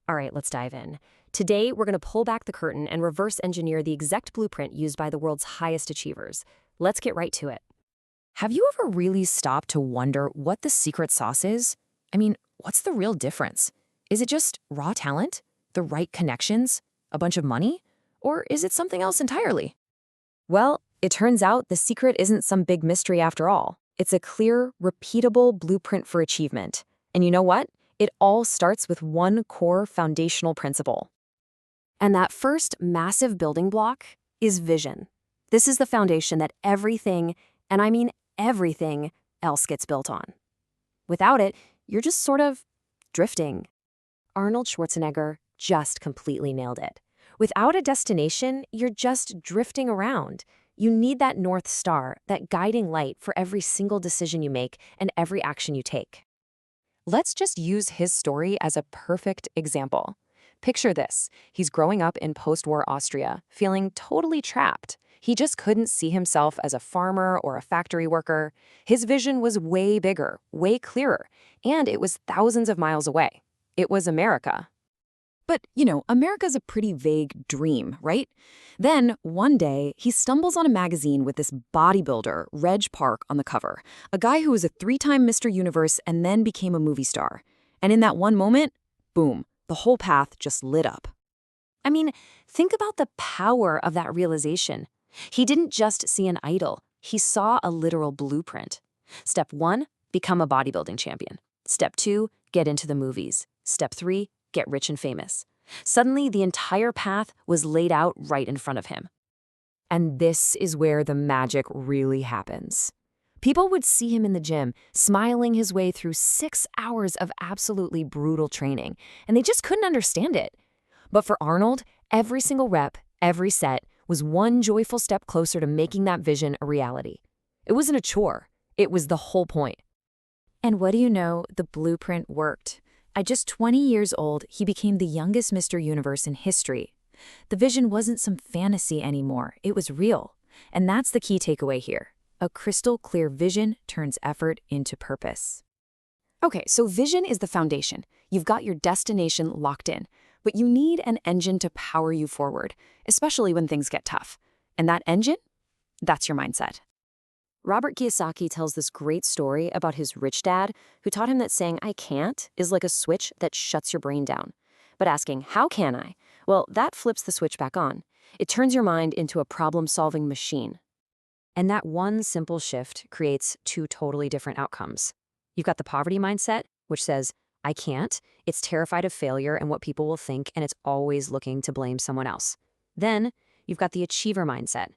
All right, let's dive in. Today, we're going to pull back the curtain and reverse engineer the exact blueprint used by the world's highest achievers. Let's get right to it. Have you ever really stopped to wonder what the secret sauce is? I mean, what's the real difference? Is it just raw talent? The right connections? A bunch of money? Or is it something else entirely? Well, it turns out the secret isn't some big mystery after all. It's a clear, repeatable blueprint for achievement. And you know what? It all starts with one core foundational principle. And that first massive building block is vision. This is the foundation that everything, and I mean everything, else gets built on. Without it, you're just sort of drifting. Arnold Schwarzenegger just completely nailed it. Without a destination, you're just drifting around. You need that North Star, that guiding light for every single decision you make and every action you take. Let's just use his story as a perfect example. Picture this. He's growing up in post-war Austria, feeling totally trapped. He just couldn't see himself as a farmer or a factory worker. His vision was way bigger, way clearer, and it was thousands of miles away. It was America. But, America's a pretty vague dream, right? Then, one day, he stumbles on a magazine with this bodybuilder, Reg Park, on the cover, a guy who was a 3-time Mr. Universe and then became a movie star. And in that one moment, boom, the whole path just lit up. I mean, think about the power of that realization. He didn't just see an idol, he saw a literal blueprint. Step 1, become a bodybuilding champion. Step 2, get into the movies. Step 3, get rich and famous. Suddenly, the entire path was laid out right in front of him. And this is where the magic really happens. People would see him in the gym, smiling his way through 6 hours of absolutely brutal training, and they just couldn't understand it. But for Arnold, every single rep, every set, was one joyful step closer to making that vision a reality. It wasn't a chore. It was the whole point. And what do you know? The blueprint worked. At just 20 years old, he became the youngest Mr. Universe in history. The vision wasn't some fantasy anymore, it was real. And that's the key takeaway here. A crystal clear vision turns effort into purpose. Okay, so vision is the foundation. You've got your destination locked in, but you need an engine to power you forward, especially when things get tough. And that engine? That's your mindset. Robert Kiyosaki tells this great story about his rich dad who taught him that saying, "I can't," is like a switch that shuts your brain down. But asking, "How can I?" Well, that flips the switch back on. It turns your mind into a problem-solving machine. And that one simple shift creates 2 totally different outcomes. You've got the poverty mindset, which says, "I can't." It's terrified of failure and what people will think, and it's always looking to blame someone else. Then, you've got the achiever mindset.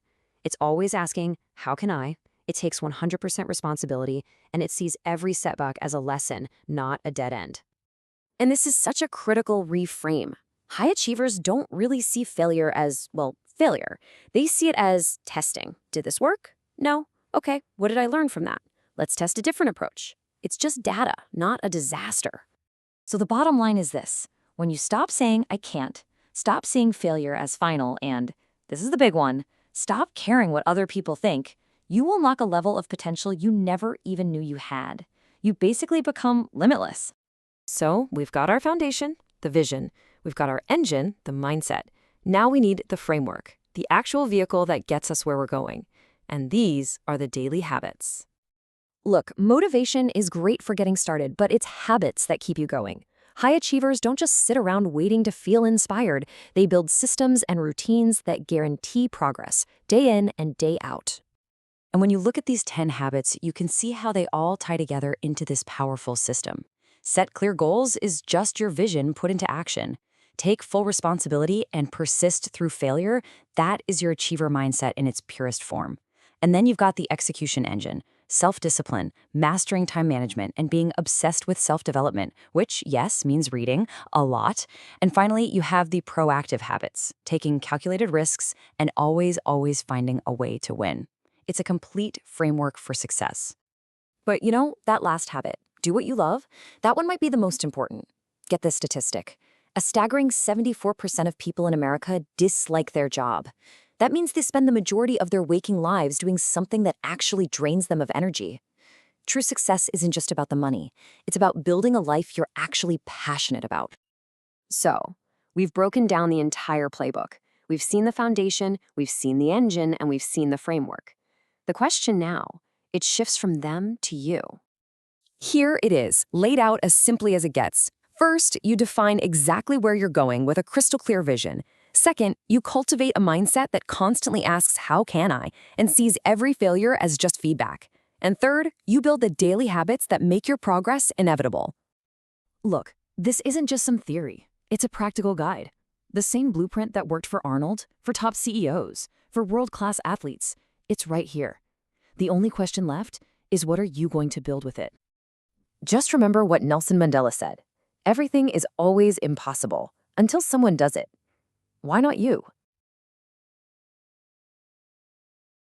It's always asking, "How can I?" It takes 100% responsibility, and it sees every setback as a lesson, not a dead end. And this is such a critical reframe. High achievers don't really see failure as, well, failure. They see it as testing. Did this work? No. Okay, what did I learn from that? Let's test a different approach. It's just data, not a disaster. So the bottom line is this. When you stop saying, "I can't," stop seeing failure as final, and, this is the big one, stop caring what other people think, you will unlock a level of potential you never even knew you had. You basically become limitless. So we've got our foundation, the vision. We've got our engine, the mindset. Now we need the framework, the actual vehicle that gets us where we're going. And these are the daily habits. Look, motivation is great for getting started, but it's habits that keep you going. High achievers don't just sit around waiting to feel inspired. They build systems and routines that guarantee progress, day in and day out. And when you look at these 10 habits, you can see how they all tie together into this powerful system. Set clear goals is just your vision put into action. Take full responsibility and persist through failure. That is your achiever mindset in its purest form. And then you've got the execution engine, self-discipline, mastering time management, and being obsessed with self-development, which, yes, means reading a lot. And finally, you have the proactive habits, taking calculated risks and always finding a way to win. It's a complete framework for success. But that last habit, do what you love, that one might be the most important. Get this statistic. A staggering 74% of people in America dislike their job. That means they spend the majority of their waking lives doing something that actually drains them of energy. True success isn't just about the money. It's about building a life you're actually passionate about. So, we've broken down the entire playbook. We've seen the foundation, we've seen the engine, and we've seen the framework. The question now, it shifts from them to you. Here it is, laid out as simply as it gets. First, you define exactly where you're going with a crystal clear vision. Second, you cultivate a mindset that constantly asks, how can I? And sees every failure as just feedback. And third, you build the daily habits that make your progress inevitable. Look, this isn't just some theory. It's a practical guide. The same blueprint that worked for Arnold, for top CEOs, for world-class athletes. It's right here. The only question left is, what are you going to build with it? Just remember what Nelson Mandela said. Everything is always impossible until someone does it. Why not you?